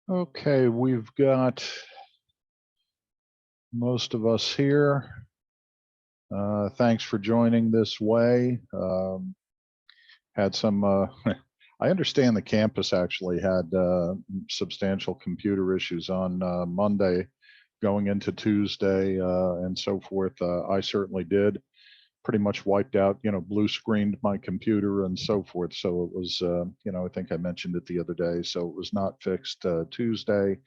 Okay, we've got most of us here. Thanks for joining this way. Had some, I understand the campus actually had substantial computer issues on Monday going into Tuesday and so forth. I certainly did. Pretty much wiped out, blue screened my computer and so forth. So it was, I think I mentioned it the other day. So it was not fixed Tuesday.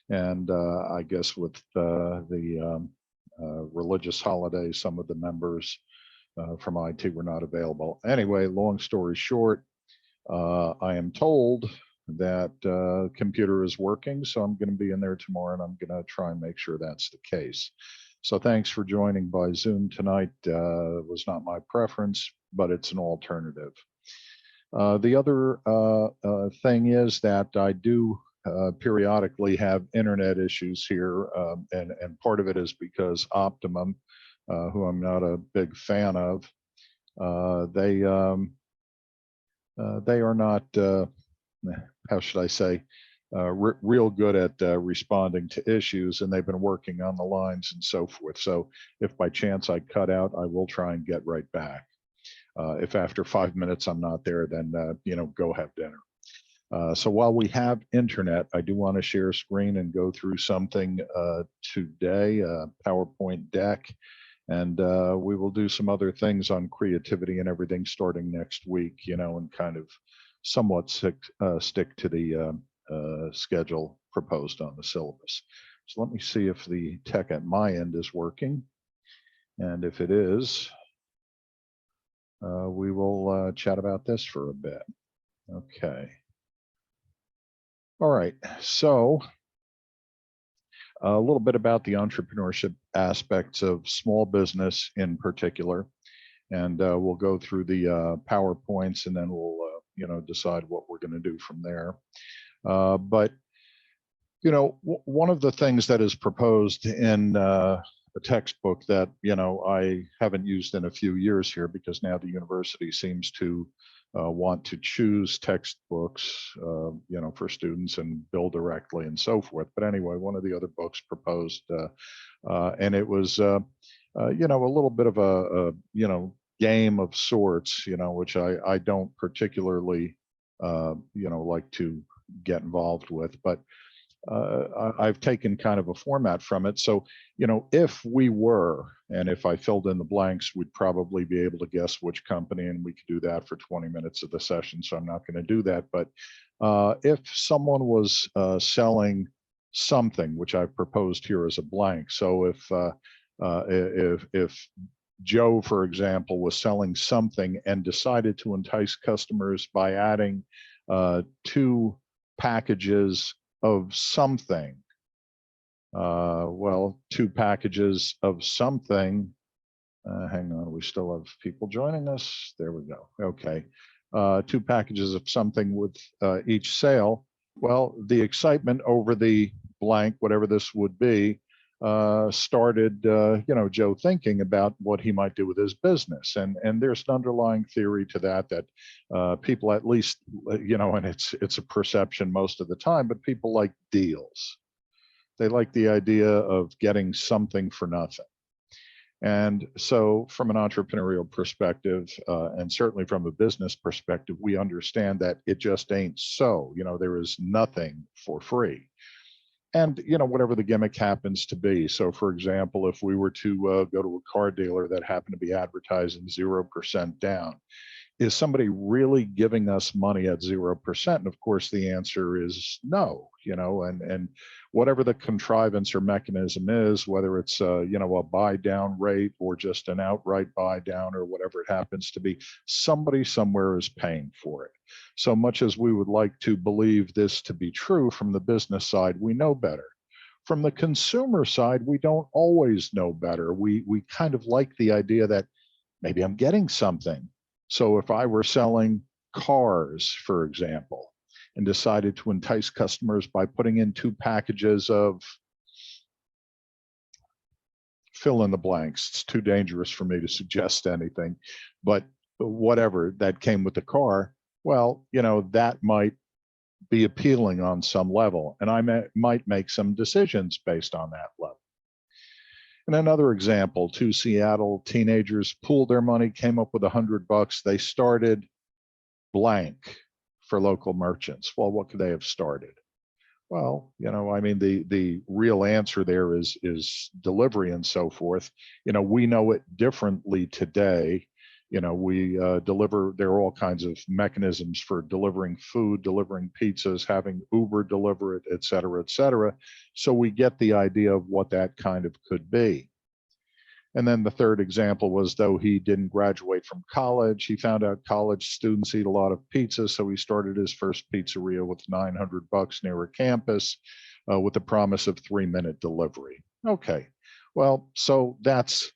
And I guess with the religious holiday, some of the members from IT were not available. Anyway, long story short, I am told that computer is working, so I'm going to be in there tomorrow, and I'm going to try and make sure that's the case. So thanks for joining by Zoom tonight. It was not my preference, but it's an alternative. The other thing is that I do periodically have internet issues here, and part of it is because Optimum, who I'm not a big fan of, they are not, how should I say, real good at responding to issues, and they've been working on the lines and so forth. So if by chance I cut out, I will try and get right back. If after 5 minutes I'm not there, then go have dinner. So while we have internet, I do want to share screen and go through something today, PowerPoint deck, and we will do some other things on creativity and everything starting next week, and kind of somewhat stick to the schedule proposed on the syllabus. So let me see if the tech at my end is working. And if it is, we will chat about this for a bit. Okay. All right, so a little bit about the entrepreneurship aspects of small business in particular. And we'll go through the PowerPoints, and then we'll decide what we're going to do from there. But one of the things that is proposed in a textbook that I haven't used in a few years here, because now the university seems to want to choose textbooks for students and bill directly and so forth. But anyway, one of the other books proposed, and it was a little bit of a game of sorts, which I don't particularly like to get involved with, but I've taken kind of a format from it. So, if we were, and if I filled in the blanks, we'd probably be able to guess which company, and we could do that for 20 minutes of the session. So I'm not going to do that. But if someone was selling something, which I've proposed here as a blank. So if Joe, for example, was selling something and decided to entice customers by adding 2 packages of something. 2 packages of something. Hang on, we still have people joining us. There we go. Okay. 2 packages of something with each sale. Well, the excitement over the blank, whatever this would be, started, Joe thinking about what he might do with his business. And there's an underlying theory to that people, at least, and it's a perception most of the time, but people like deals. They like the idea of getting something for nothing. And so from an entrepreneurial perspective, and certainly from a business perspective, we understand that it just ain't so. There is nothing for free. And whatever the gimmick happens to be. So for example, if we were to go to a car dealer that happened to be advertising 0% down, is somebody really giving us money at 0%? And of course the answer is no. And whatever the contrivance or mechanism is, whether it's a buy down rate or just an outright buy down or whatever it happens to be, somebody somewhere is paying for it. So much as we would like to believe this to be true from the business side, we know better. From the consumer side, we don't always know better. We kind of like the idea that maybe I'm getting something. So if I were selling cars, for example, and decided to entice customers by putting in 2 packages of fill in the blanks, it's too dangerous for me to suggest anything, but whatever that came with the car, well, that might be appealing on some level, and I might make some decisions based on that level. And another example, two Seattle teenagers pooled their money, came up with $100. They started blank for local merchants. Well, what could they have started? Well, I mean, the real answer there is delivery and so forth. We know it differently today. We deliver. There are all kinds of mechanisms for delivering food, delivering pizzas, having Uber deliver it, et cetera, et cetera. So we get the idea of what that kind of could be. And then the third example was, though he didn't graduate from college, he found out college students eat a lot of pizza, so he started his first pizzeria with $900 near a campus, with the promise of 3-minute delivery. Okay, well, so that's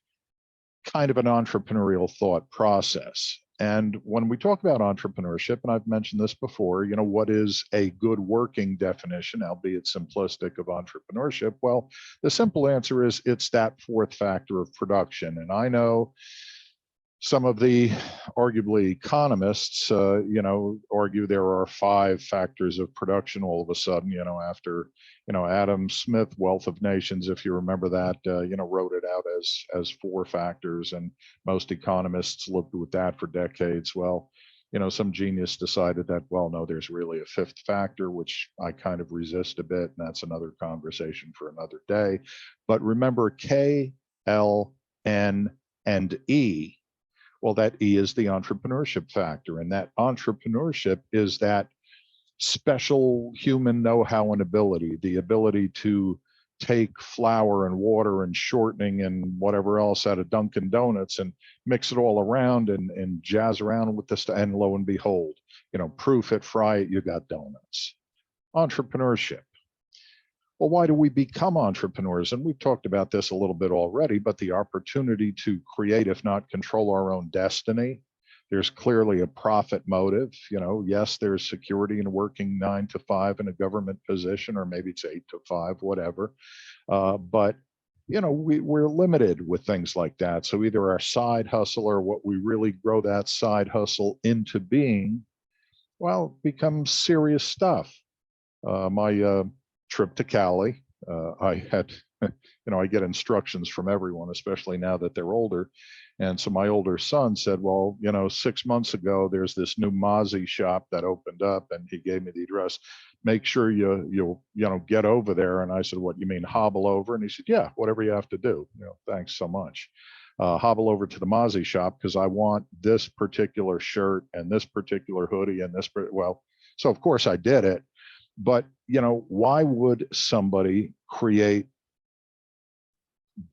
kind of an entrepreneurial thought process. And when we talk about entrepreneurship, and I've mentioned this before, what is a good working definition, albeit simplistic, of entrepreneurship? Well, the simple answer is it's that fourth factor of production. And I know some of the arguably economists, argue there are 5 factors of production all of a sudden, after, Adam Smith, Wealth of Nations, if you remember that, wrote it out as 4 factors. And most economists lived with that for decades. Well, some genius decided that, well, no, there's really a 5th factor, which I kind of resist a bit. And that's another conversation for another day. But remember, K, L, N, and E. Well, that E is the entrepreneurship factor. And that entrepreneurship is that special human know-how and ability, the ability to take flour and water and shortening and whatever else out of Dunkin' Donuts and mix it all around and jazz around with this, and lo and behold, proof it, fry it, you got donuts. Entrepreneurship. Well, why do we become entrepreneurs? And we've talked about this a little bit already, but the opportunity to create, if not control, our own destiny. There's clearly a profit motive. Yes, there's security in working 9 to 5 in a government position, or maybe it's 8 to 5, whatever. But we're limited with things like that. So either our side hustle, or what we really grow that side hustle into being, well, becomes serious stuff. My trip to Cali, I had, I get instructions from everyone, especially now that they're older. And so my older son said, well, 6 months ago, there's this new Mozzie shop that opened up, and he gave me the address. Make sure you'll get over there. And I said, what, you mean hobble over? And he said, yeah, whatever you have to do. Thanks so much. Hobble over to the Mozzie shop because I want this particular shirt and this particular hoodie and this, well, so of course I did it. But, why would somebody create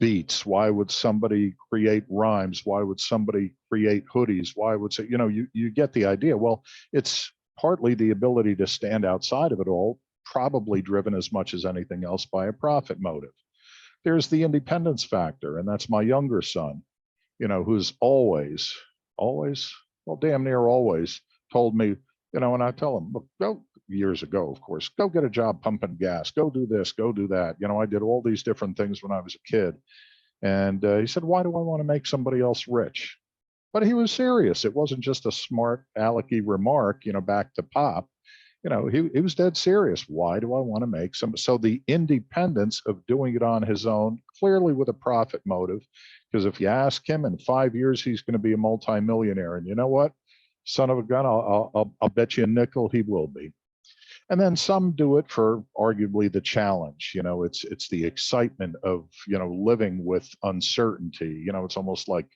beats? Why would somebody create rhymes? Why would somebody create hoodies? Why would say, you get the idea. Well, it's partly the ability to stand outside of it all, probably driven as much as anything else by a profit motive. There's the independence factor, and that's my younger son, who's always, well, damn near always told me, and I tell him, look, go, years ago, of course, go get a job pumping gas, go do this, go do that. I did all these different things when I was a kid. And he said, why do I want to make somebody else rich? But he was serious. It wasn't just a smart alecky remark, back to Pop. He was dead serious. Why do I want to make some? So the independence of doing it on his own, clearly with a profit motive, because if you ask him, in 5 years, he's going to be a multimillionaire. And you know what? Son of a gun, I'll bet you a nickel he will be. And then some do it for arguably the challenge. It's the excitement of, living with uncertainty. It's almost like,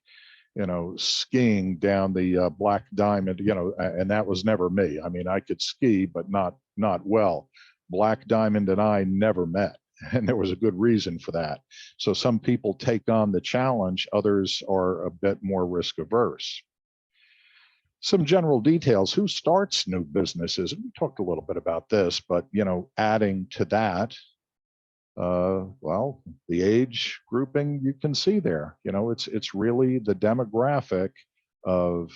skiing down the Black Diamond, and that was never me. I mean, I could ski, but not well. Black Diamond and I never met. And there was a good reason for that. So some people take on the challenge, others are a bit more risk averse. Some general details: who starts new businesses? We talked a little bit about this, but adding to that, well, the age grouping you can see there. It's really the demographic of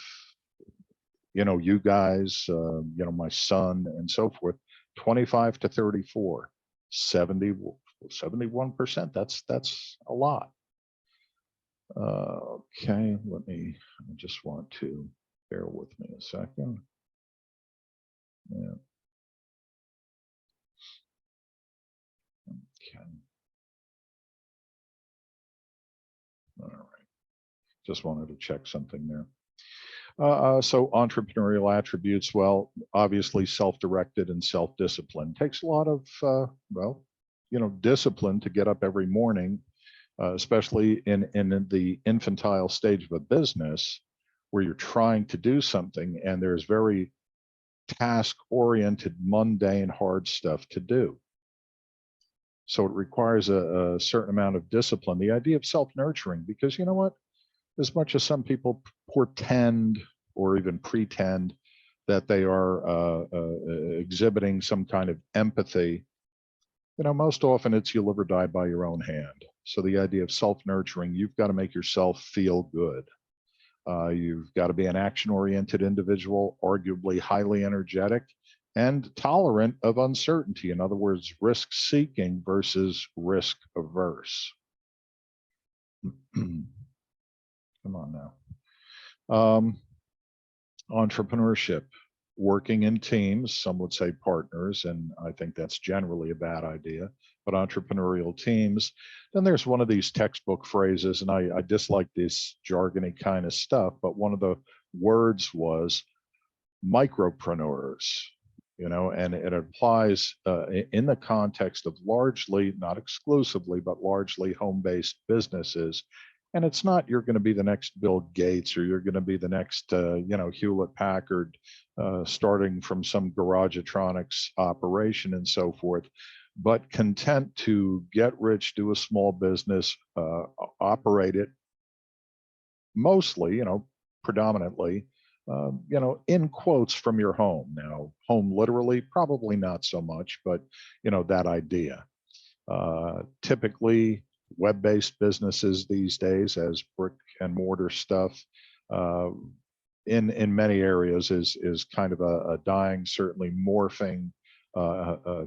you guys, my son and so forth. 25 to 34, 71%. That's a lot. Okay, I just want to bear with me a second. Yeah. Okay. All right. Just wanted to check something there. So entrepreneurial attributes, well, obviously self-directed and self-disciplined. Takes a lot of, well, discipline to get up every morning, especially in the infantile stage of a business where you're trying to do something and there's very task-oriented, mundane, hard stuff to do. So it requires a certain amount of discipline. The idea of self-nurturing, because you know what? As much as some people portend or even pretend that they are exhibiting some kind of empathy, most often it's you live or die by your own hand. So the idea of self-nurturing, you've got to make yourself feel good. You've got to be an action-oriented individual, arguably highly energetic, and tolerant of uncertainty. In other words, risk-seeking versus risk-averse. Come on now. Entrepreneurship, working in teams, some would say partners, and I think that's generally a bad idea, but entrepreneurial teams. Then there's one of these textbook phrases, and I dislike this jargony kind of stuff, but one of the words was micropreneurs, and it applies in the context of largely, not exclusively, but largely home-based businesses. And it's not you're going to be the next Bill Gates or you're going to be the next, Hewlett Packard, starting from some Garagetronics operation and so forth, but content to get rich, do a small business, operate it mostly, predominantly, in quotes from your home. Now, home literally, probably not so much, but that idea. Typically, web-based businesses these days, as brick and mortar stuff, in many areas is kind of a dying, certainly morphing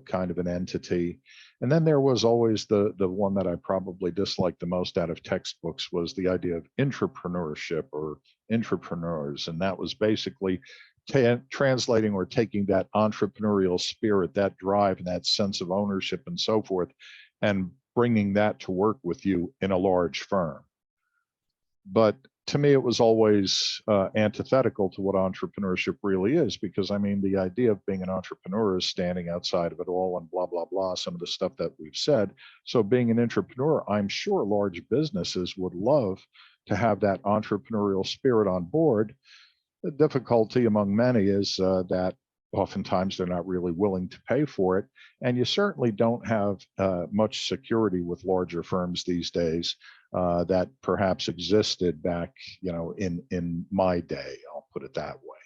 kind of an entity. And then there was always the one that I probably disliked the most out of textbooks was the idea of intrapreneurship or entrepreneurs, and that was basically translating or taking that entrepreneurial spirit, that drive, and that sense of ownership and so forth, and bringing that to work with you in a large firm. But to me, it was always antithetical to what entrepreneurship really is, because I mean, the idea of being an entrepreneur is standing outside of it all and blah, blah, blah, some of the stuff that we've said. So being an entrepreneur, I'm sure large businesses would love to have that entrepreneurial spirit on board. The difficulty among many is that oftentimes they're not really willing to pay for it. And you certainly don't have much security with larger firms these days that perhaps existed back, in my day, I'll put it that way.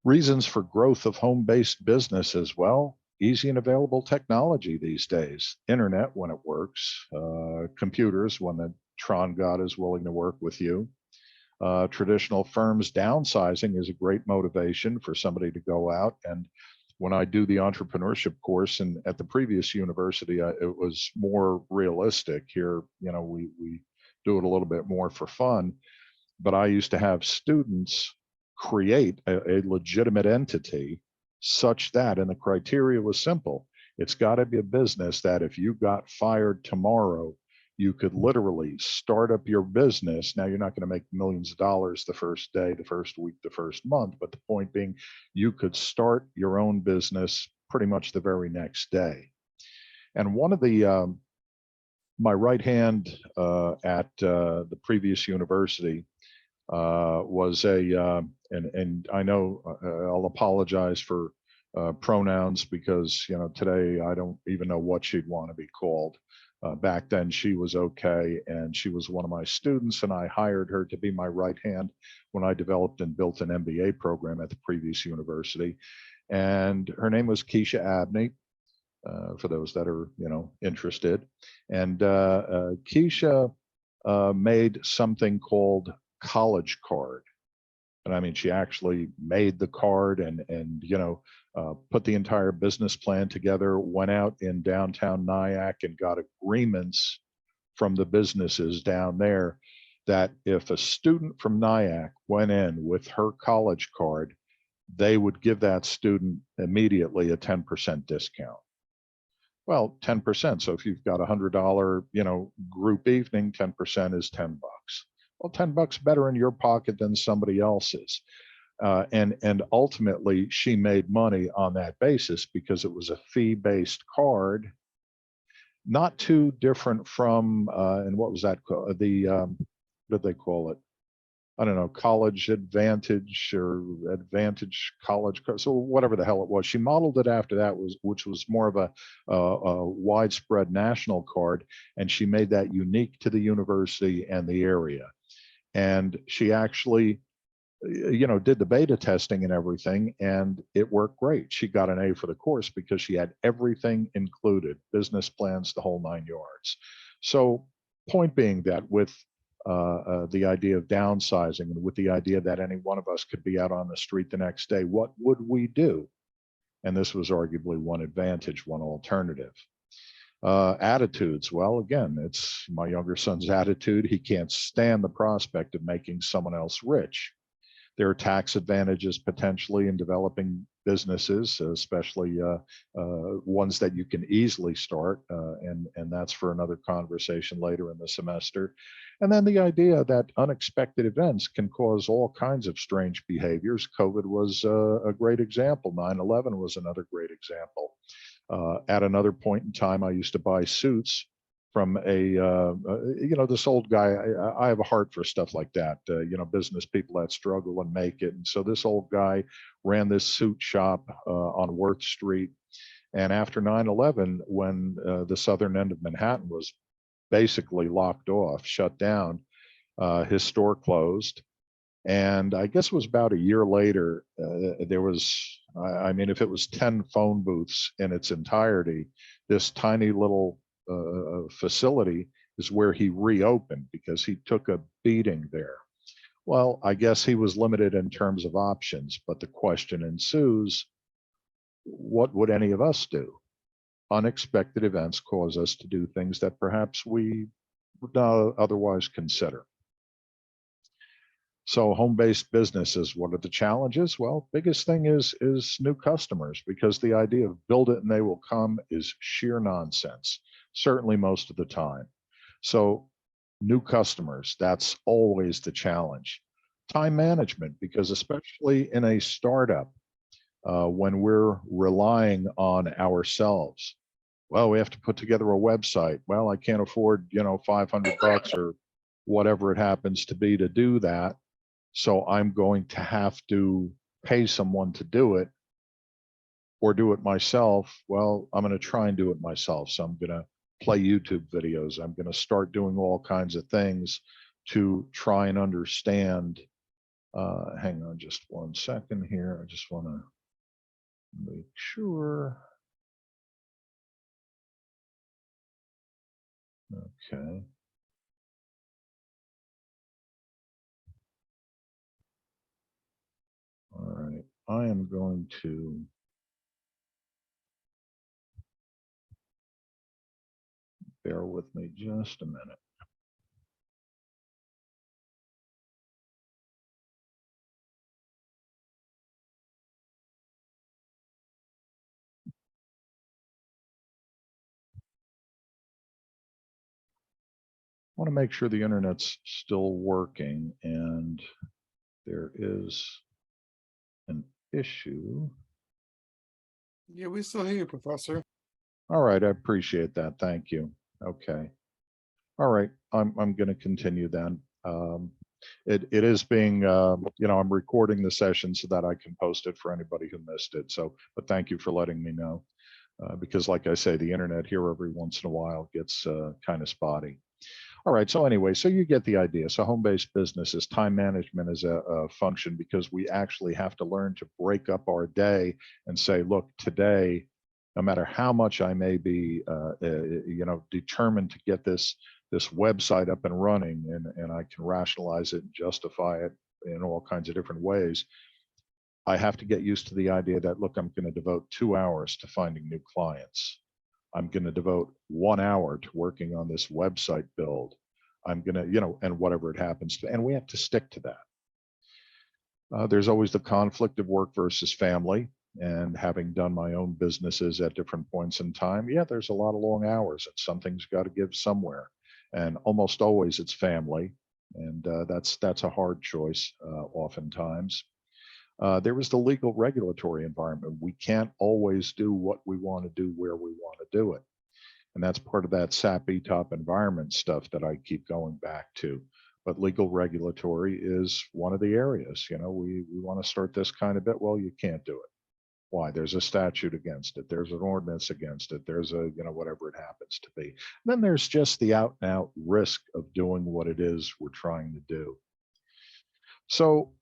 Reasons for growth of home-based businesses, well, easy and available technology these days. Internet when it works, computers when the Tron God is willing to work with you. Traditional firms downsizing is a great motivation for somebody to go out. And when I do the entrepreneurship course, and at the previous university, it was more realistic. Here, we do it a little bit more for fun. But I used to have students create a legitimate entity such that, and the criteria was simple. It's got to be a business that if you got fired tomorrow, you could literally start up your business. Now, you're not going to make millions of dollars the first day, the first week, the first month, but the point being, you could start your own business pretty much the very next day. And one of the, my right hand at the previous university was and I know I'll apologize for pronouns because, today I don't even know what she'd want to be called. Back then she was okay, and she was one of my students, and I hired her to be my right hand when I developed and built an MBA program at the previous university. And her name was Keisha Abney, for those that are interested. And Keisha made something called College Card. And I mean, she actually made the card and put the entire business plan together, went out in downtown Nyack and got agreements from the businesses down there that if a student from Nyack went in with her college card, they would give that student immediately a 10% discount. Well, 10%. So if you've got $100, group evening, 10% is $10. Well, $10 better in your pocket than somebody else's. And ultimately she made money on that basis because it was a fee-based card, not too different from, and what was that called? What did they call it? I don't know, College Advantage or Advantage College. So whatever the hell it was, she modeled it after that, which was more of a widespread national card, and she made that unique to the university and the area. And she actually, did the beta testing and everything, and it worked great. She got an A for the course because she had everything included, business plans, the whole 9 yards. So point being that with the idea of downsizing and with the idea that any one of us could be out on the street the next day, what would we do? And this was arguably one advantage, one alternative. Attitudes. Well, again, it's my younger son's attitude. He can't stand the prospect of making someone else rich. There are tax advantages potentially in developing businesses, especially ones that you can easily start, and that's for another conversation later in the semester. And then the idea that unexpected events can cause all kinds of strange behaviors. COVID was a great example. 9/11 was another great example. At another point in time, I used to buy suits from this old guy. I have a heart for stuff like that, business people that struggle and make it. And so this old guy ran this suit shop on Worth Street. And after 9/11, when the southern end of Manhattan was basically locked off, shut down, his store closed. And I guess it was about a year later, there was, I mean, if it was 10 phone booths in its entirety, this tiny little facility is where he reopened because he took a beating there. Well, I guess he was limited in terms of options, but the question ensues, what would any of us do? Unexpected events cause us to do things that perhaps we would not otherwise consider. So home-based businesses, what are the challenges? Well, biggest thing is new customers, because the idea of build it and they will come is sheer nonsense, certainly most of the time. So new customers, that's always the challenge. Time management, because especially in a startup, when we're relying on ourselves, well, we have to put together a website. Well, I can't afford, $500 or whatever it happens to be to do that. So I'm going to have to pay someone to do it or do it myself. Well, I'm going to try and do it myself. So I'm going to play YouTube videos. I'm going to start doing all kinds of things to try and understand. Hang on just 1 second here. I just want to make sure. Okay. All right. I am going to bear with me just a minute. I want to make sure the internet's still working, and there is an issue. Yeah, we still hear you, Professor. All right, I appreciate that. Thank you. Okay. All right, I'm going to continue then. It is being, I'm recording the session so that I can post it for anybody who missed it. So, but thank you for letting me know, because like I say, the internet here every once in a while gets kind of spotty. All right, so anyway, so you get the idea. So home-based businesses, time management is a function, because we actually have to learn to break up our day and say, look, today, no matter how much I may be, determined to get this website up and running, and I can rationalize it and justify it in all kinds of different ways, I have to get used to the idea that, look, I'm going to devote 2 hours to finding new clients. I'm going to devote 1 hour to working on this website build. I'm going to, and whatever it happens to, and we have to stick to that. There's always the conflict of work versus family. And having done my own businesses at different points in time, yeah, there's a lot of long hours and something's got to give somewhere. And almost always it's family. And that's a hard choice oftentimes. There was the legal regulatory environment. We can't always do what we want to do where we want to do it. And that's part of that SAP top environment stuff that I keep going back to. But legal regulatory is one of the areas. We want to start this kind of bit. Well, you can't do it. Why? There's a statute against it. There's an ordinance against it. There's whatever it happens to be. Then there's just the out and out risk of doing what it is we're trying to do. So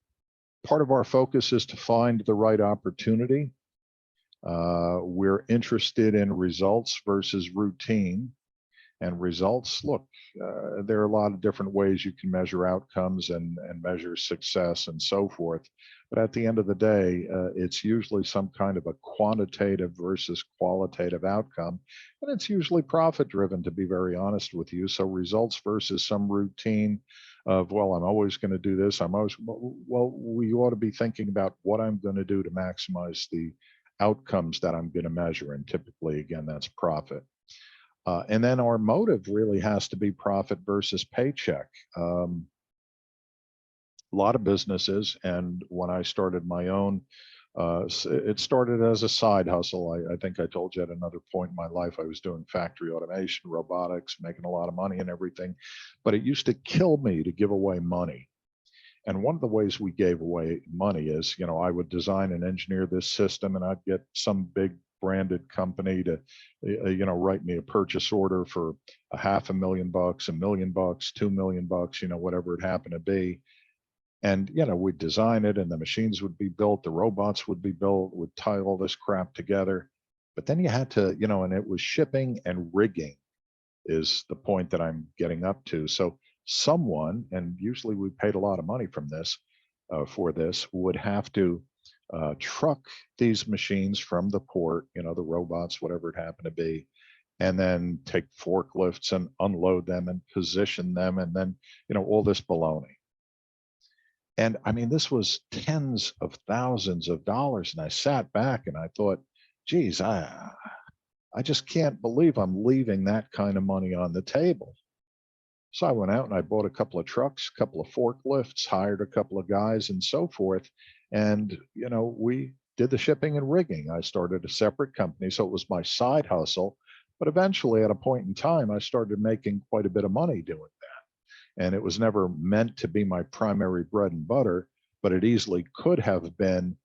part of our focus is to find the right opportunity. We're interested in results versus routine. And results, look, there are a lot of different ways you can measure outcomes and measure success and so forth. But at the end of the day, it's usually some kind of a quantitative versus qualitative outcome. And it's usually profit driven, to be very honest with you. So results versus some routine of, well, I'm always going to do this. Well, we ought to be thinking about what I'm going to do to maximize the outcomes that I'm going to measure. And typically, again, that's profit. And then our motive really has to be profit versus paycheck. A lot of businesses, and when I started my own, it started as a side hustle. I think I told you at another point in my life, I was doing factory automation, robotics, making a lot of money and everything. But it used to kill me to give away money. And one of the ways we gave away money is, I would design and engineer this system and I'd get some big branded company to, write me a purchase order for $500,000, $1 million, $2 million, whatever it happened to be. And, we'd design it and the machines would be built, the robots would be built, would tie all this crap together. But then you had to, and it was shipping and rigging is the point that I'm getting up to. So someone, and usually we paid a lot of money from this, for this, would have to truck these machines from the port, the robots, whatever it happened to be, and then take forklifts and unload them and position them, and then, all this baloney. And I mean, this was tens of thousands of dollars. And I sat back and I thought, geez, I just can't believe I'm leaving that kind of money on the table. So I went out and I bought a couple of trucks, a couple of forklifts, hired a couple of guys and so forth. And, we did the shipping and rigging. I started a separate company. So it was my side hustle. But eventually, at a point in time, I started making quite a bit of money doing that. And it was never meant to be my primary bread and butter, but it easily could have been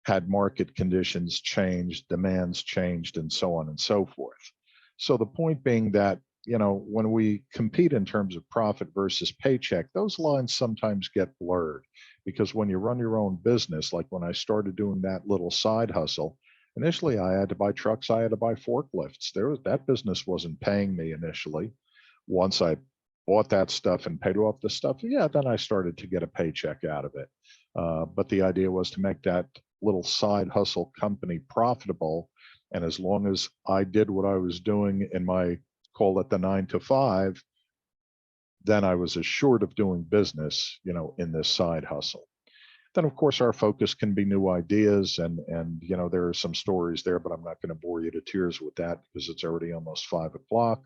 had market conditions changed, demands changed, and so on and so forth. So the point being that, when we compete in terms of profit versus paycheck, those lines sometimes get blurred because when you run your own business, like when I started doing that little side hustle, initially I had to buy trucks, I had to buy forklifts. That business wasn't paying me initially. Once I bought that stuff and paid off the stuff, yeah, then I started to get a paycheck out of it. But the idea was to make that little side hustle company profitable. And as long as I did what I was doing in my, call it the 9 to 5, then I was assured of doing business, in this side hustle. Then of course our focus can be new ideas and there are some stories there, but I'm not going to bore you to tears with that because it's already almost 5 o'clock.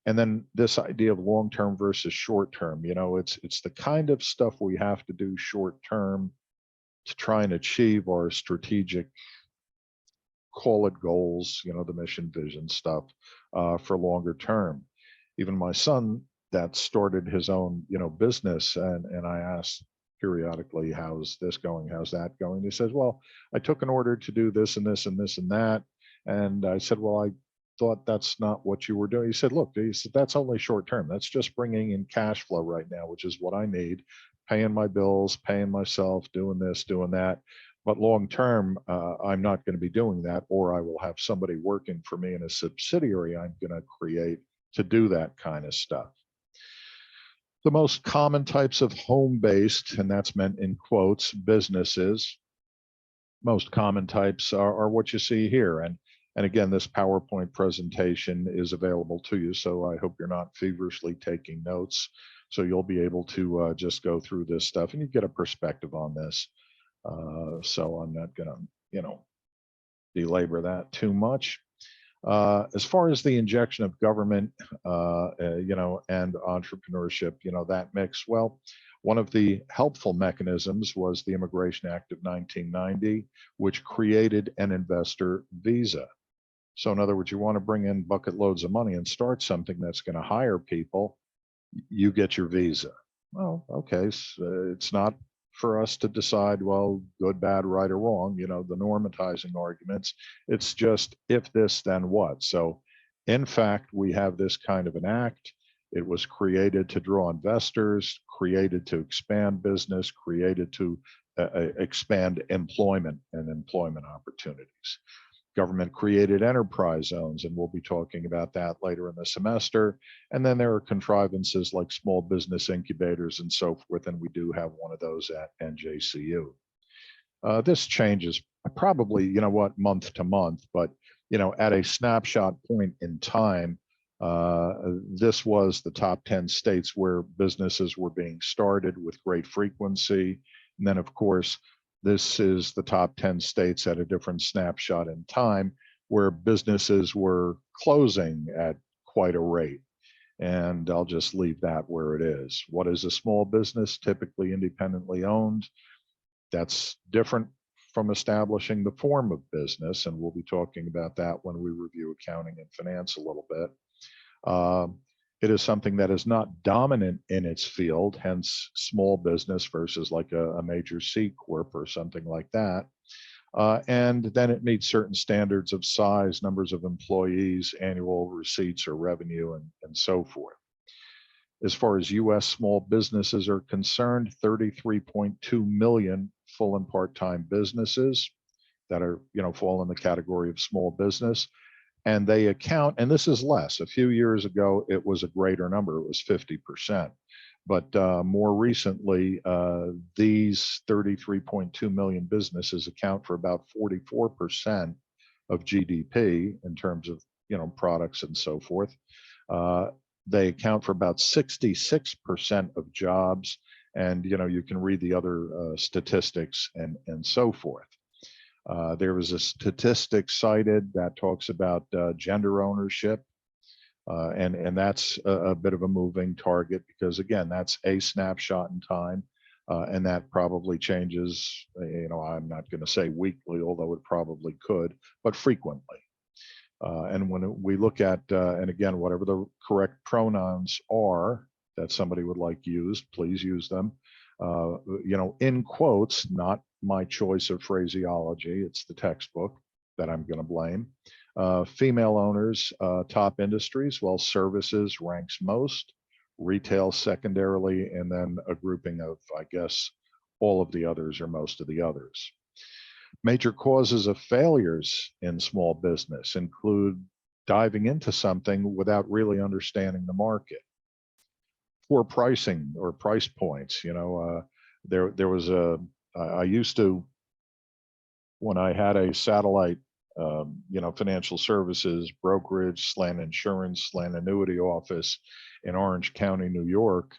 And then this idea of long-term versus short-term, it's the kind of stuff we have to do short-term to try and achieve our strategic, call it goals, the mission, vision stuff for longer term. Even my son that started his own, business, and I asked periodically, how's this going? How's that going? He says, well, I took an order to do this and this and this and that. And I said, well, I thought that's not what you were doing. He said, look, that's only short term. That's just bringing in cash flow right now, which is what I need, paying my bills, paying myself, doing this, doing that. But long term, I'm not going to be doing that, or I will have somebody working for me in a subsidiary I'm going to create to do that kind of stuff. The most common types of home-based, and that's meant in quotes, businesses, most common types are what you see here. And again, this PowerPoint presentation is available to you, so I hope you're not feverishly taking notes. So you'll be able to just go through this stuff and you get a perspective on this. So I'm not going to, belabor that too much. As far as the injection of government, and entrepreneurship, that mix, well, one of the helpful mechanisms was the Immigration Act of 1990, which created an investor visa. So in other words, you want to bring in bucket loads of money and start something that's going to hire people, you get your visa. Well, okay, so it's not for us to decide, well, good, bad, right, or wrong, the normatizing arguments. It's just if this, then what? So in fact, we have this kind of an act. It was created to draw investors, created to expand business, created to expand employment and employment opportunities. Government created enterprise zones, and we'll be talking about that later in the semester. And then there are contrivances like small business incubators and so forth, and we do have one of those at NJCU. This changes probably, month to month, but, at a snapshot point in time, this was the top 10 states where businesses were being started with great frequency. And then, of course, this is the top 10 states at a different snapshot in time where businesses were closing at quite a rate. And I'll just leave that where it is. What is a small business? Typically independently owned. That's different from establishing the form of business. And we'll be talking about that when we review accounting and finance a little bit. It is something that is not dominant in its field, hence small business versus like a major C Corp or something like that. And then it meets certain standards of size, numbers of employees, annual receipts or revenue, and so forth. As far as US small businesses are concerned, 33.2 million full and part-time businesses that are, fall in the category of small business. And they account, and this is less. A few years ago, it was a greater number. It was 50%. But more recently, these 33.2 million businesses account for about 44% of GDP in terms of, products and so forth. They account for about 66% of jobs. And, you can read the other statistics and so forth. There was a statistic cited that talks about gender ownership, and that's a bit of a moving target because, again, that's a snapshot in time, and that probably changes, I'm not going to say weekly, although it probably could, but frequently. And when we look at, and again, whatever the correct pronouns are that somebody would like used, please use them, in quotes, not my choice of phraseology. It's the textbook that I'm going to blame. Female owners, top industries, well, services ranks most, retail secondarily, and then a grouping of, I guess, all of the others or most of the others. Major causes of failures in small business include diving into something without really understanding the market. Poor pricing or price points. There was I used to, when I had a satellite, financial services brokerage, / insurance, / annuity office in Orange County, New York,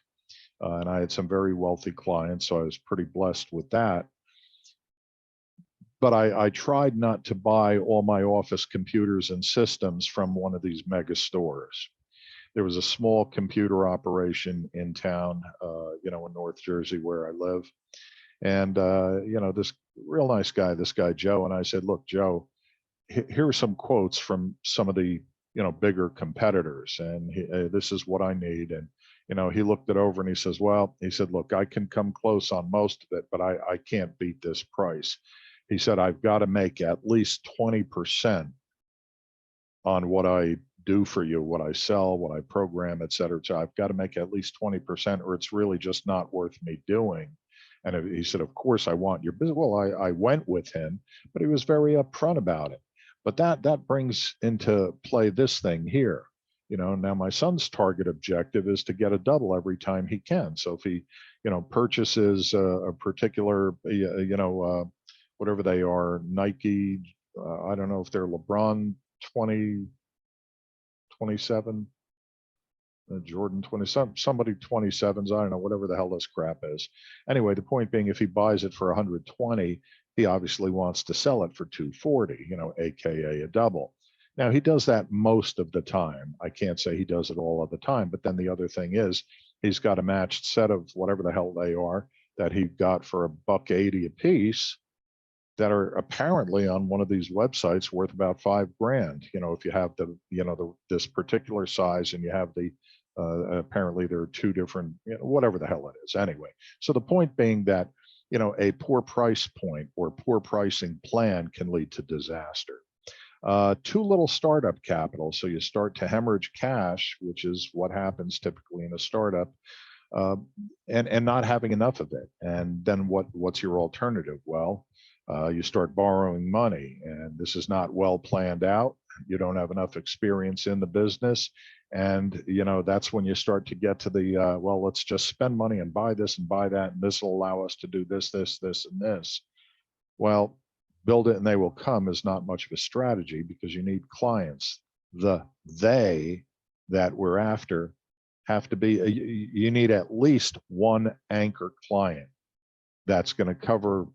and I had some very wealthy clients, so I was pretty blessed with that. But I tried not to buy all my office computers and systems from one of these mega stores. There was a small computer operation in town, in North Jersey where I live. And, this real nice guy, this guy, Joe. And I said, look, Joe, here are some quotes from some of the, bigger competitors. And this is what I need. And, he looked it over and he says, well, he said, look, I can come close on most of it, but I can't beat this price. He said, I've got to make at least 20% on what I do for you, what I sell, what I program, et cetera. So I've got to make at least 20% or it's really just not worth me doing. And he said, of course, I want your business. Well, I went with him, but he was very upfront about it. But that brings into play this thing here. Now my son's target objective is to get a double every time he can. So if he, purchases a particular, whatever they are, Nike, I don't know if they're LeBron 27, Jordan 20, somebody 27s, I don't know, whatever the hell this crap is. Anyway, the point being, if he buys it for 120 he obviously wants to sell it for 240, AKA a double. Now he does that most of the time. I can't say he does it all of the time, but then the other thing is he's got a matched set of whatever the hell they are that he got for $1.80 a piece that are apparently on one of these websites worth about $5,000. If you have this particular size and you have apparently there are two different, whatever the hell it is. Anyway, so the point being that, a poor price point or poor pricing plan can lead to disaster. Too little startup capital. So you start to hemorrhage cash, which is what happens typically in a startup, uh, and not having enough of it. And then what's your alternative? Well, you start borrowing money, and this is not well planned out. You don't have enough experience in the business, and that's when you start to get to the well, let's just spend money and buy this and buy that, and this will allow us to do this, this, this, and this. Well, build it and they will come is not much of a strategy because you need clients. They that we're after have to be, you need at least one anchor client that's going to cover,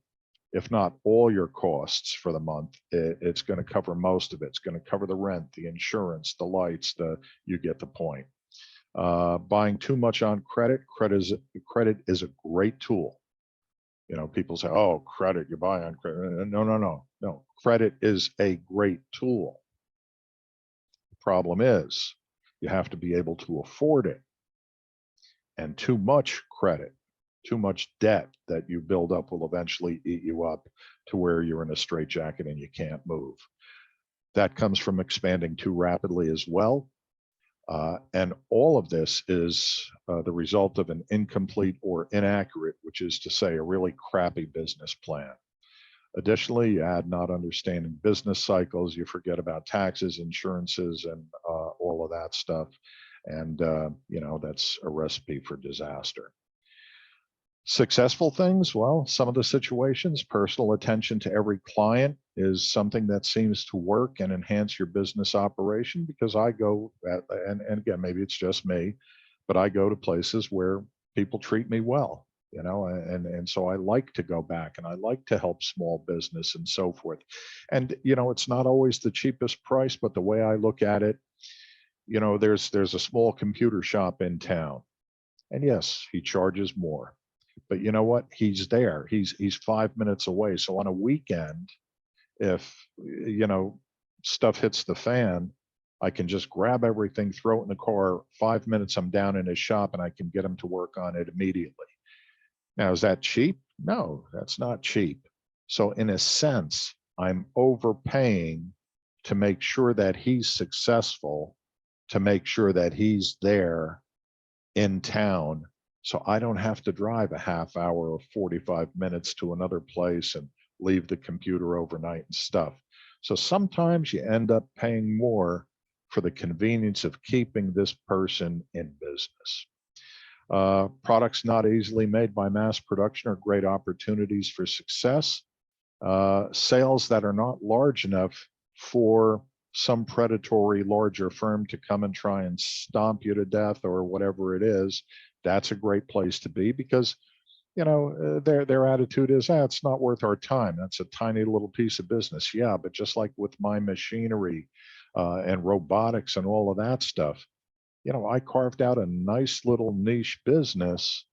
if not all your costs for the month, it's going to cover most of it. It's going to cover the rent, the insurance, the lights, you get the point. Buying too much on credit is a great tool. People say, oh, credit, you buy on credit. No. Credit is a great tool. The problem is you have to be able to afford it. And too much credit, too much debt that you build up will eventually eat you up to where you're in a straitjacket and you can't move. That comes from expanding too rapidly as well. And all of this is the result of an incomplete or inaccurate, which is to say a really crappy business plan. Additionally, you add not understanding business cycles, you forget about taxes, insurances, and all of that stuff. And, that's a recipe for disaster. Successful things, well, some of the situations, personal attention to every client is something that seems to work and enhance your business operation because I go and again, maybe it's just me, but I go to places where people treat me well, and so I like to go back and I like to help small business and so forth. And, it's not always the cheapest price, but the way I look at it, there's a small computer shop in town, and yes, he charges more. But you know what? He's there. He's 5 minutes away. So on a weekend, if stuff hits the fan, I can just grab everything, throw it in the car. 5 minutes, I'm down in his shop, and I can get him to work on it immediately. Now, is that cheap? No, that's not cheap. So in a sense, I'm overpaying to make sure that he's successful, to make sure that he's there in town, so I don't have to drive a half hour or 45 minutes to another place and leave the computer overnight and stuff. So sometimes you end up paying more for the convenience of keeping this person in business. Products not easily made by mass production are great opportunities for success. Sales that are not large enough for some predatory larger firm to come and try and stomp you to death or whatever it is, that's a great place to be because their attitude is, it's not worth our time. That's a tiny little piece of business. Yeah, but just like with my machinery and robotics and all of that stuff, I carved out a nice little niche business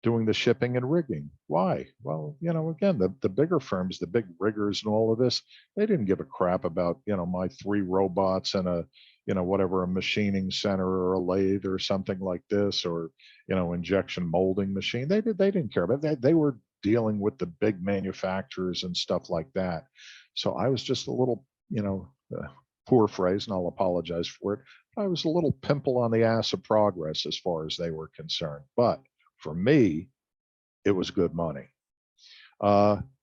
doing the shipping and rigging. Why? Well, again, the bigger firms, the big riggers and all of this, they didn't give a crap about, my 3 robots and a, whatever, a machining center or a lathe or something like this, or, injection molding machine. They didn't care about that. They were dealing with the big manufacturers and stuff like that. So I was just a little, poor phrase, and I'll apologize for it. I was a little pimple on the ass of progress as far as they were concerned. But for me, it was good money.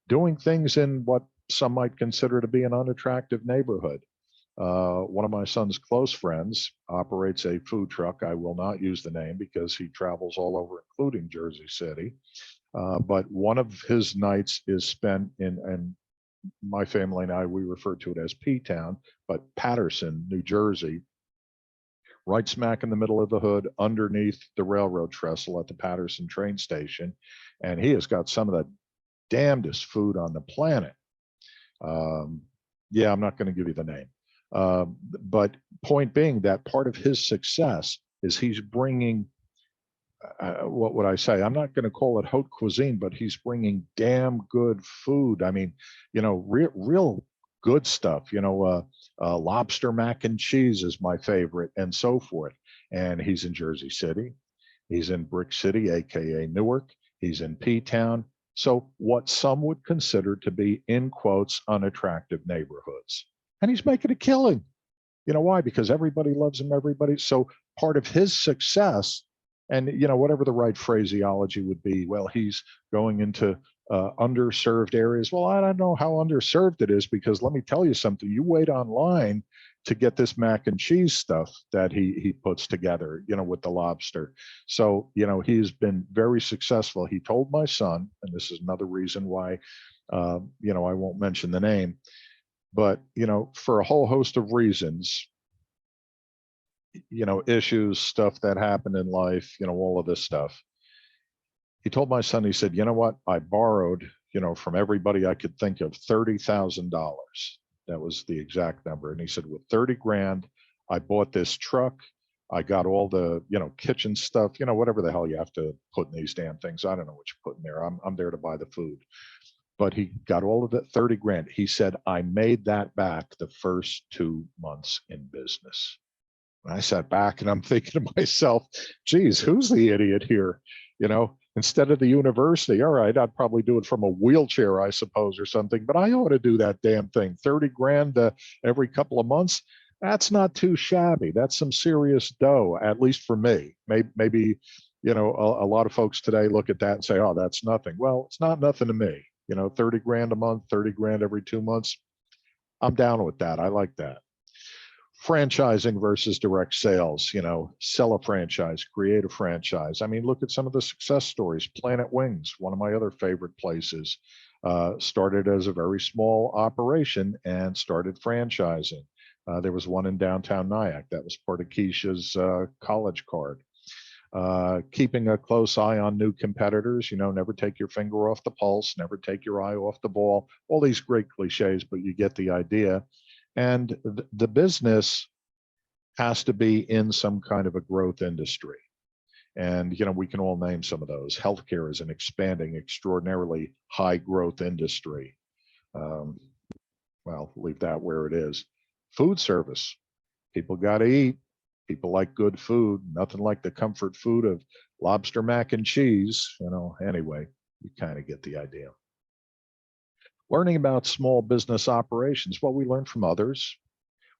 Doing things in what some might consider to be an unattractive neighborhood. One of my son's close friends operates a food truck. I will not use the name because he travels all over, including Jersey City. But one of his nights is spent and my family and I, we refer to it as P-Town, but Patterson, New Jersey, right smack in the middle of the hood, underneath the railroad trestle at the Patterson train station. And he has got some of the damnedest food on the planet. Yeah, I'm not going to give you the name. But point being that part of his success is he's bringing, what would I say? I'm not going to call it haute cuisine, but he's bringing damn good food. I mean, real good stuff. Lobster mac and cheese is my favorite, and so forth. And he's in Jersey City. He's in Brick City, AKA Newark. He's in P-Town. So what some would consider to be, in quotes, unattractive neighborhoods. And he's making a killing. You know why? Because everybody loves him, everybody. So part of his success, and whatever the right phraseology would be, well, he's going into underserved areas. Well, I don't know how underserved it is, because let me tell you something. You wait online to get this mac and cheese stuff that he puts together, with the lobster. So, he's been very successful. He told my son, and this is another reason why, I won't mention the name, but, for a whole host of reasons, issues, stuff that happened in life, all of this stuff. He told my son, he said, you know what? I borrowed, from everybody I could think of, $30,000. That was the exact number. And he said, with 30 grand, I bought this truck. I got all the, kitchen stuff, whatever the hell you have to put in these damn things. I don't know what you put in there. I'm there to buy the food. But he got all of it, 30 grand. He said, I made that back the first 2 months in business. And I sat back and I'm thinking to myself, geez, who's the idiot here? Instead of the university, all right, I'd probably do it from a wheelchair, I suppose, or something, but I ought to do that damn thing. 30 grand every couple of months. That's not too shabby. That's some serious dough, at least for me. Maybe, a lot of folks today look at that and say, oh, that's nothing. Well, it's not nothing to me. 30 grand a month, 30 grand every 2 months. I'm down with that. I like that. Franchising versus direct sales, sell a franchise, create a franchise. I mean, look at some of the success stories. Planet Wings, one of my other favorite places, started as a very small operation and started franchising. There was one in downtown Nyack that was part of Keisha's college card. Keeping a close eye on new competitors, never take your finger off the pulse, never take your eye off the ball. All these great cliches, but you get the idea. And the business has to be in some kind of a growth industry. And, we can all name some of those. Healthcare is an expanding, extraordinarily high growth industry. Well, leave that where it is. Food service. People got to eat. People like good food. Nothing like the comfort food of lobster mac and cheese. Anyway, you kind of get the idea. Learning about small business operations. Well, we learn from others.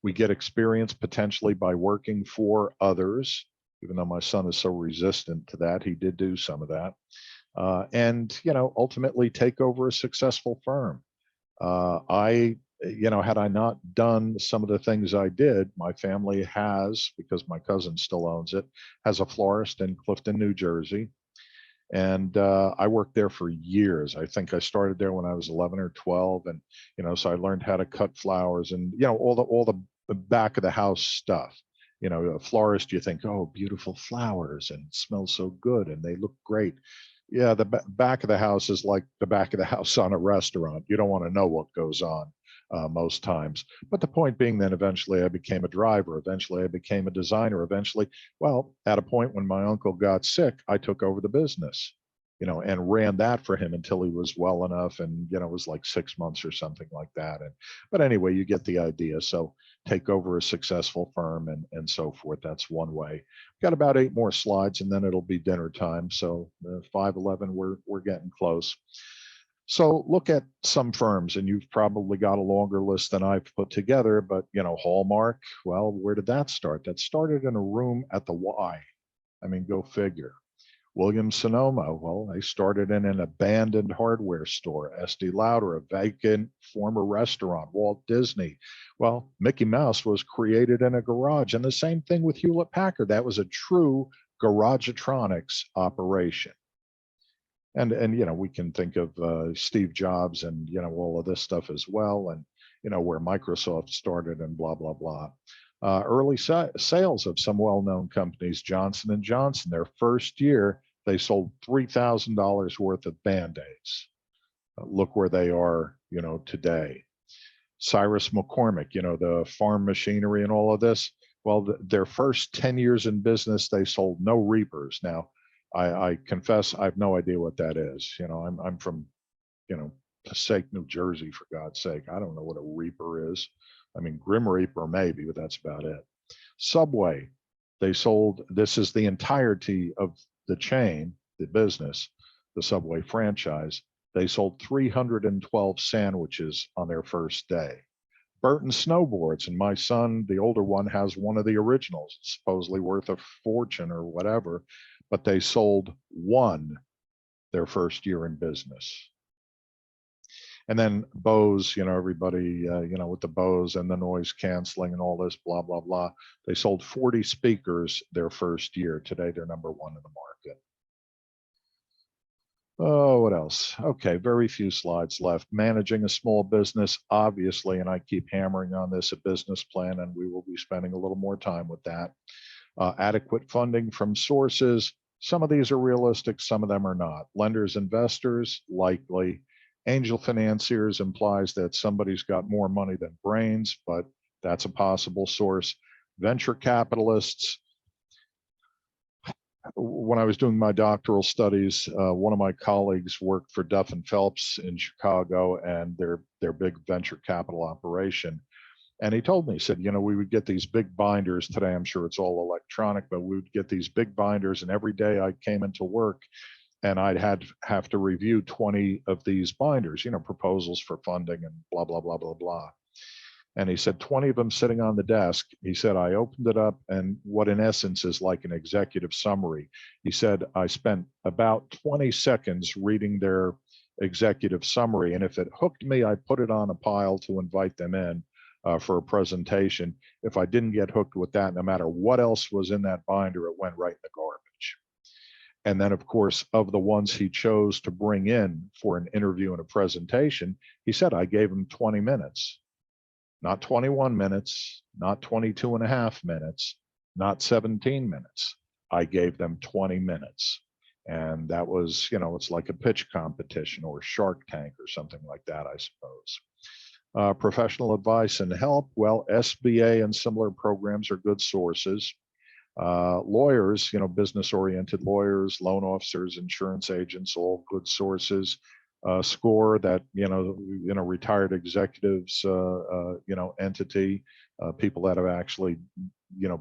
We get experience potentially by working for others, even though my son is so resistant to that. He did do some of that. And, ultimately take over a successful firm. Had I not done some of the things I did, my family has, because my cousin still owns it, has a florist in Clifton, New Jersey. And I worked there for years. I think I started there when I was 11 or 12. And, so I learned how to cut flowers and, all the back of the house stuff. A florist, you think, oh, beautiful flowers and smells so good and they look great. Yeah, the back of the house is like the back of the house on a restaurant. You don't want to know what goes on most times. But the point being, then eventually I became a driver. Eventually I became a designer. Eventually, well, at a point when my uncle got sick, I took over the business, and ran that for him until he was well enough. And, it was like 6 months or something like that. But anyway, you get the idea. So take over a successful firm and so forth. That's one way. Got about 8 more slides and then it'll be dinner time. So 5:11, we're getting close. So look at some firms, and you've probably got a longer list than I've put together, but Hallmark, well, where did that start? That started in a room at the Y. I mean, go figure. Williams Sonoma, well, they started in an abandoned hardware store. Estee Lauder, a vacant former restaurant. Walt Disney, well, Mickey Mouse was created in a garage. And the same thing with Hewlett Packard. That was a true garagetronics operation. And we can think of Steve Jobs and all of this stuff as well, and where Microsoft started and blah blah blah. Early sales of some well-known companies. Johnson and Johnson, their first year they sold $3,000 worth of Band-Aids. Look where they are, today. Cyrus McCormick, the farm machinery and all of this. Well, their first 10 years in business, they sold no reapers. Now, I confess I have no idea what that is. I'm from, Passaic, New Jersey, for God's sake. I don't know what a reaper is. I mean, Grim Reaper maybe, but that's about it. Subway, they sold, this is the entirety of the chain, the business, the Subway franchise. They sold 312 sandwiches on their first day. Burton snowboards, and my son, the older one, has one of the originals, supposedly worth a fortune or whatever, but they sold one their first year in business. And then Bose, everybody, with the Bose and the noise canceling and all this, blah, blah, blah. They sold 40 speakers their first year. Today, they're number one in the market. Oh, what else? Okay, very few slides left. Managing a small business, obviously, and I keep hammering on this, a business plan, and we will be spending a little more time with that. Adequate funding from sources. Some of these are realistic, some of them are not. Lenders, investors, likely. Angel financiers implies that somebody's got more money than brains, but that's a possible source. Venture capitalists. When I was doing my doctoral studies, one of my colleagues worked for Duff and Phelps in Chicago and their big venture capital operation. And he told me, he said, we would get these big binders. Today, I'm sure it's all electronic, but we would get these big binders. And every day I came into work and I'd have to review 20 of these binders, proposals for funding and blah, blah, blah, blah, blah. And he said 20 of them sitting on the desk. He said, I opened it up, and what in essence is like an executive summary. He said, I spent about 20 seconds reading their executive summary. And if it hooked me, I put it on a pile to invite them in for a presentation. If I didn't get hooked with that, no matter what else was in that binder, it went right in the garbage. And then, of course, of the ones he chose to bring in for an interview and a presentation, he said, I gave him 20 minutes. Not 21 minutes, not 22 and a half minutes, not 17 minutes. I gave them 20 minutes. And that was, it's like a pitch competition or Shark Tank or something like that, I suppose. Professional advice and help. Well, SBA and similar programs are good sources. Lawyers, business-oriented lawyers, loan officers, insurance agents, all good sources. SCORE, that retired executives entity, people that have actually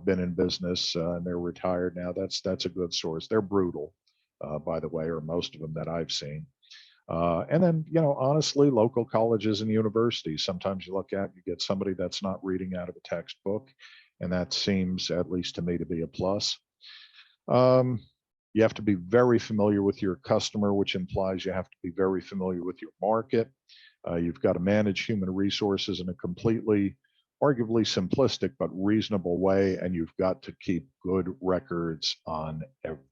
been in business and they're retired now. That's a good source. They're brutal, by the way, or most of them that I've seen. And then honestly, local colleges and universities. Sometimes you get somebody that's not reading out of a textbook, and that seems, at least to me, to be a plus. You have to be very familiar with your customer, which implies you have to be very familiar with your market. You've got to manage human resources in a completely, arguably simplistic, but reasonable way. And you've got to keep good records on everything.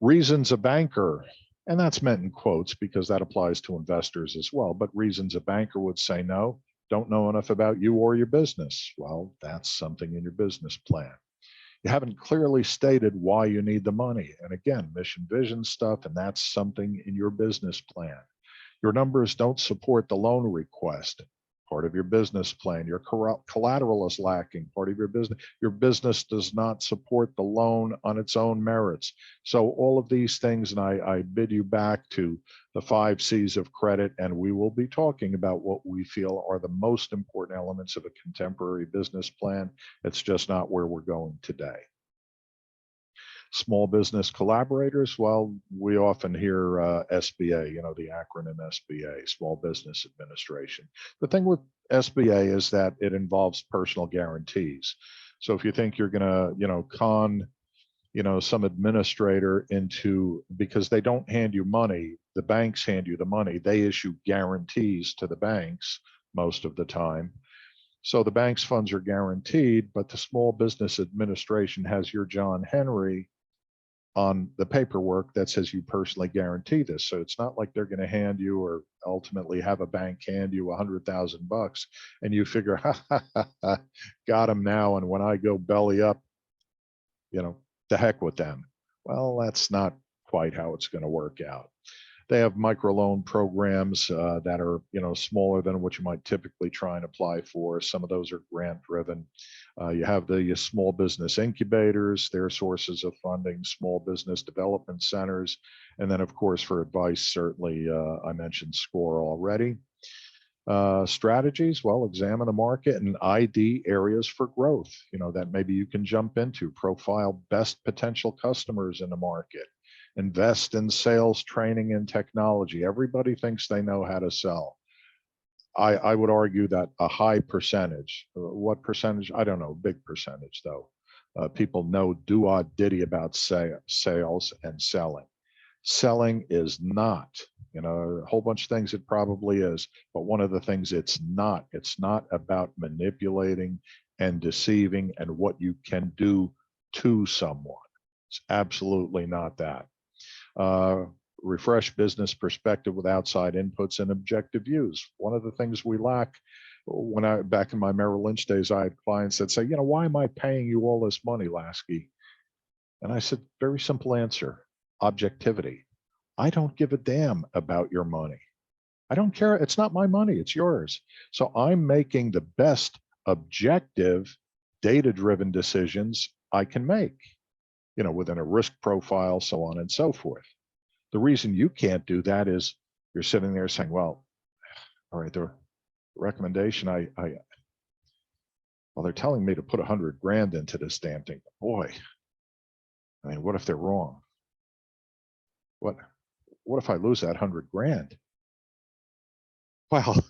Reasons a banker, and that's meant in quotes because that applies to investors as well, but reasons a banker would say no, don't know enough about you or your business. Well, that's something in your business plan. You haven't clearly stated why you need the money. And again, mission, vision stuff, and that's something in your business plan. Your numbers don't support the loan request, part of your business plan. Your collateral is lacking, part of your business. Your business does not support the loan on its own merits. So all of these things, and I bid you back to the 5 C's of credit, and we will be talking about what we feel are the most important elements of a contemporary business plan. It's just not where we're going today. Small business collaborators, well, we often hear SBA, the acronym SBA, Small Business Administration. The thing with SBA is that it involves personal guarantees. So if you think you're going to, con, some administrator into, because they don't hand you money, the banks hand you the money, they issue guarantees to the banks most of the time. So the bank's funds are guaranteed, but the Small Business Administration has your John Henry on the paperwork that says you personally guarantee this. So it's not like they're going to hand you, or ultimately have a bank hand you $100,000 and you figure, got them now. And when I go belly up, the heck with them. Well, that's not quite how it's going to work out. They have microloan programs that are, smaller than what you might typically try and apply for. Some of those are grant driven. You have the small business incubators, their sources of funding, small business development centers. And then, of course, for advice, certainly I mentioned SCORE already. Strategies, well, examine the market and ID areas for growth, that maybe you can jump into, profile best potential customers in the market, invest in sales training and technology. Everybody thinks they know how to sell. I would argue that a high percentage, what percentage? I don't know, big percentage though. People know do-diddy about sales and selling. Selling is not, a whole bunch of things it probably is, but one of the things it's not about manipulating and deceiving and what you can do to someone. It's absolutely not that. Refresh business perspective with outside inputs and objective views. One of the things we lack back in my Merrill Lynch days, I had clients that say, why am I paying you all this money, Lasky? And I said, very simple answer, objectivity. I don't give a damn about your money. I don't care. It's not my money. It's yours. So I'm making the best objective, data-driven decisions I can make, within a risk profile, so on and so forth. The reason you can't do that is you're sitting there saying, well, all right, the recommendation well, they're telling me to put 100 grand into this damn thing. Boy, I mean, what if they're wrong? What if I lose that 100 grand? Well,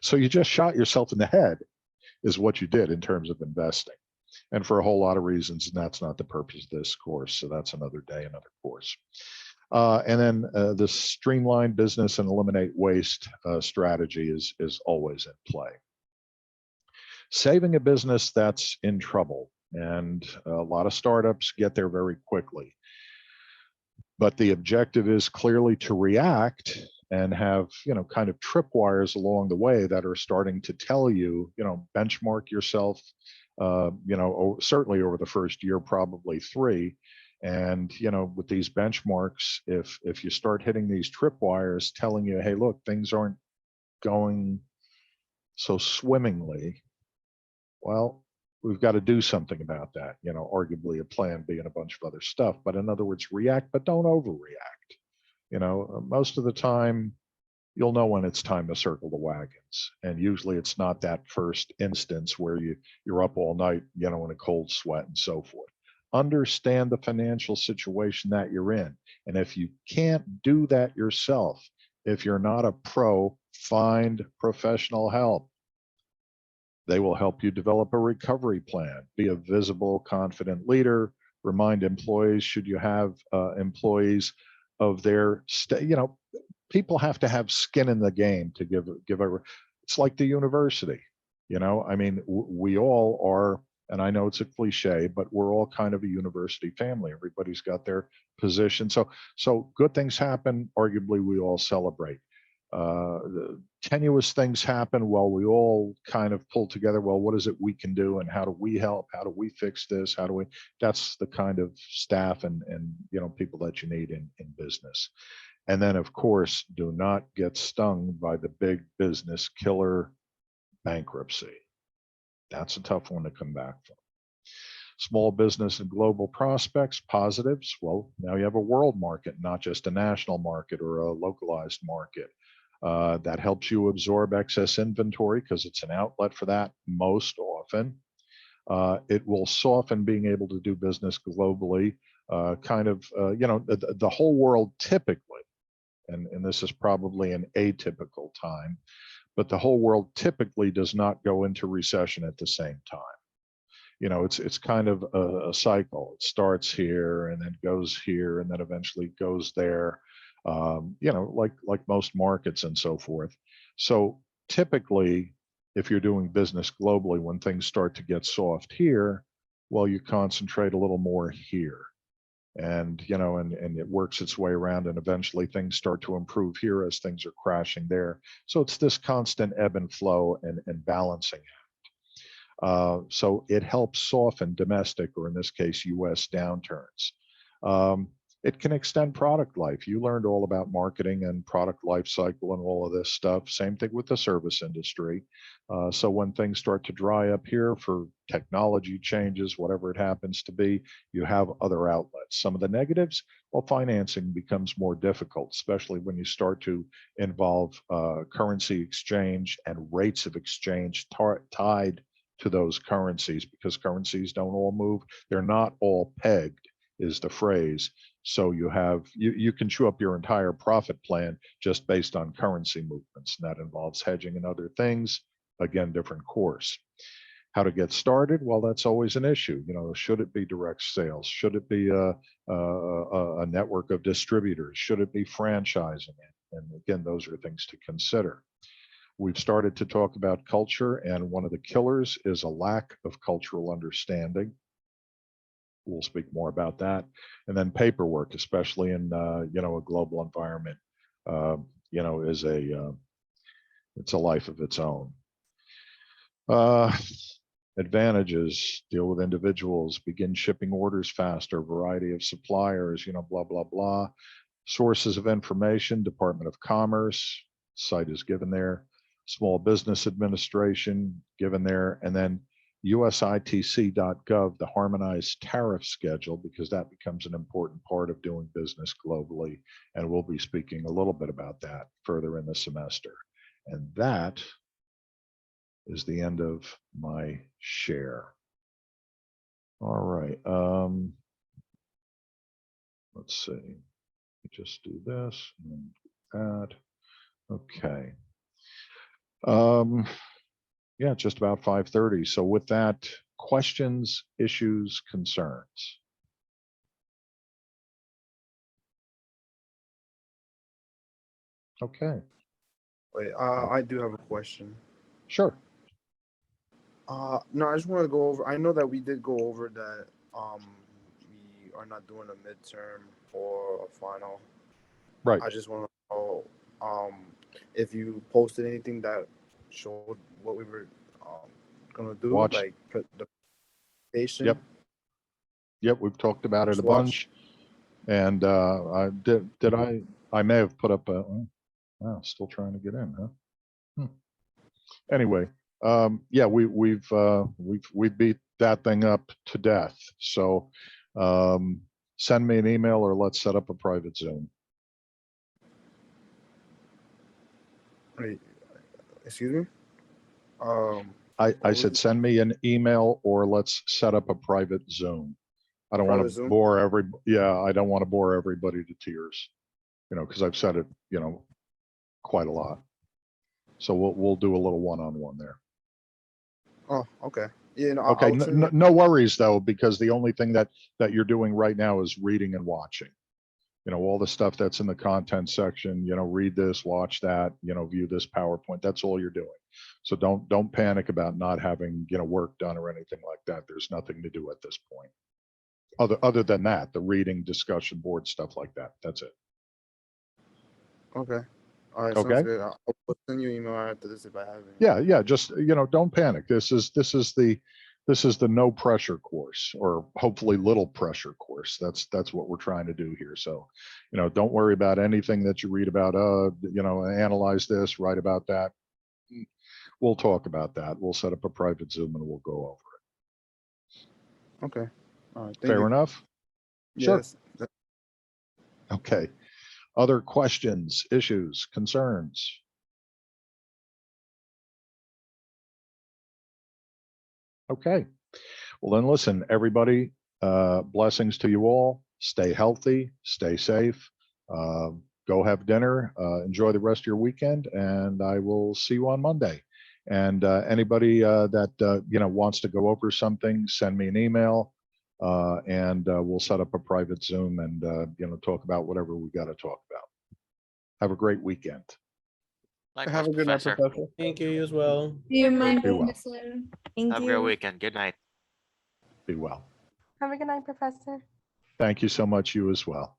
so you just shot yourself in the head is what you did in terms of investing. And for a whole lot of reasons, and that's not the purpose of this course. So that's another day, another course. And then the streamline business and eliminate waste strategy is always in play. Saving a business that's in trouble, and a lot of startups get there very quickly. But the objective is clearly to react and have, kind of tripwires along the way that are starting to tell you, benchmark yourself, certainly over the first year, probably 3. And, with these benchmarks, if you start hitting these tripwires telling you, hey, look, things aren't going so swimmingly, well, we've got to do something about that. Arguably a plan B and a bunch of other stuff. But in other words, react, but don't overreact. Most of the time, you'll know when it's time to circle the wagons. And usually it's not that first instance where you're up all night, in a cold sweat and so forth. Understand the financial situation that you're in. And if you can't do that yourself, if you're not a pro, find professional help. They will help you develop a recovery plan, be a visible, confident leader, remind employees, should you have employees, of their people have to have skin in the game to give it's like the university, I mean, we all are, and I know it's a cliche, but we're all kind of a university family. Everybody's got their position. So good things happen. Arguably, we all celebrate. The tenuous things happen. Well, we all kind of pull together. Well, what is it we can do, and how do we help? How do we fix this? That's the kind of staff and people that you need in business. And then, of course, do not get stung by the big business killer, bankruptcy. That's a tough one to come back from. Small business and global prospects, positives. Well, now you have a world market, not just a national market or a localized market. That helps you absorb excess inventory because it's an outlet for that most often. It will soften being able to do business globally. The whole world typically, and this is probably an atypical time, but the whole world typically does not go into recession at the same time. It's kind of a cycle. It starts here and then goes here and then eventually goes there. Like most markets and so forth. So typically, if you're doing business globally, when things start to get soft here, well, you concentrate a little more here. And, and it works its way around, and eventually things start to improve here as things are crashing there. So it's this constant ebb and flow and balancing act. So it helps soften domestic, or in this case, US downturns. It can extend product life. You learned all about marketing and product life cycle and all of this stuff. Same thing with the service industry. So when things start to dry up here for technology changes, whatever it happens to be, you have other outlets. Some of the negatives, well, financing becomes more difficult, especially when you start to involve currency exchange and rates of exchange tied to those currencies, because currencies don't all move. They're not all pegged, is the phrase. So you can chew up your entire profit plan just based on currency movements, and that involves hedging and other things. Again, different course. How to get started? Well, that's always an issue. Should it be direct sales? Should it be a network of distributors? Should it be franchising? And again, those are things to consider. We've started to talk about culture, and one of the killers is a lack of cultural understanding. We'll speak more about that. And then paperwork, especially in a global environment, is it's a life of its own. Advantages: deal with individuals, begin shipping orders faster, variety of suppliers, blah, blah, blah. Sources of information: Department of Commerce, site is given there. Small Business Administration, given there. And then usitc.gov, the harmonized tariff schedule, because that becomes an important part of doing business globally. And we'll be speaking a little bit about that further in the semester. And that is the end of my share. All right. Let's see. Just do this and that. Okay. Yeah, just about 5:30. So with that, questions, issues, concerns? Okay, Wait, I do have a question. sure. No, I just want to go over. I know that we did go over that. We are not doing a midterm or a final. Right. I just want to know, if you posted anything that showed what we were gonna do, Watch. like put the patient. Yep. Yep, we've talked about it a Just watch. bunch. And I may have put up a, wow, still trying to get in, huh? Anyway, yeah, we've beat that thing up to death. So send me an email or let's set up a private Zoom. Wait, excuse me. I what said, was it? send me an email or let's set up a private Zoom. I don't want Private to Zoom? bore I don't want to bore everybody to tears, because I've said it, quite a lot. So we'll do a little one-on-one there. Oh, okay. Yeah, no, Okay, I'll send you. no worries though, because the only thing that you're doing right now is reading and watching. All the stuff that's in the content section, read this, watch that, view this PowerPoint. That's all you're doing. So don't panic about not having, work done or anything like that. There's nothing to do at this point. Other than that, the reading, discussion board, stuff like that. That's it. Okay. All right. Okay. Sounds good. I'll send you an email after this if I have any. Yeah. Just, don't panic. This is the no pressure course, or hopefully little pressure course. That's what we're trying to do here. So, don't worry about anything that you read about, analyze this, write about that. We'll talk about that. We'll set up a private Zoom and we'll go over it. Okay. All right. Thank Fair you. enough? Sure. Yes. Okay. Other questions, issues, concerns? Okay. Well, then listen, everybody, blessings to you all. Stay healthy, stay safe. Go have dinner, enjoy the rest of your weekend, and I will see you on Monday. And anybody that wants to go over something, send me an email, and we'll set up a private Zoom and talk about whatever we got to talk about. Have a great weekend. Likewise, Have a good night, Professor. Professor. Thank you as well. See you Be Monday, well. Professor. Thank Have a great you. weekend. Good night. Be well. Have a good night, Professor. Thank you so much. You as well.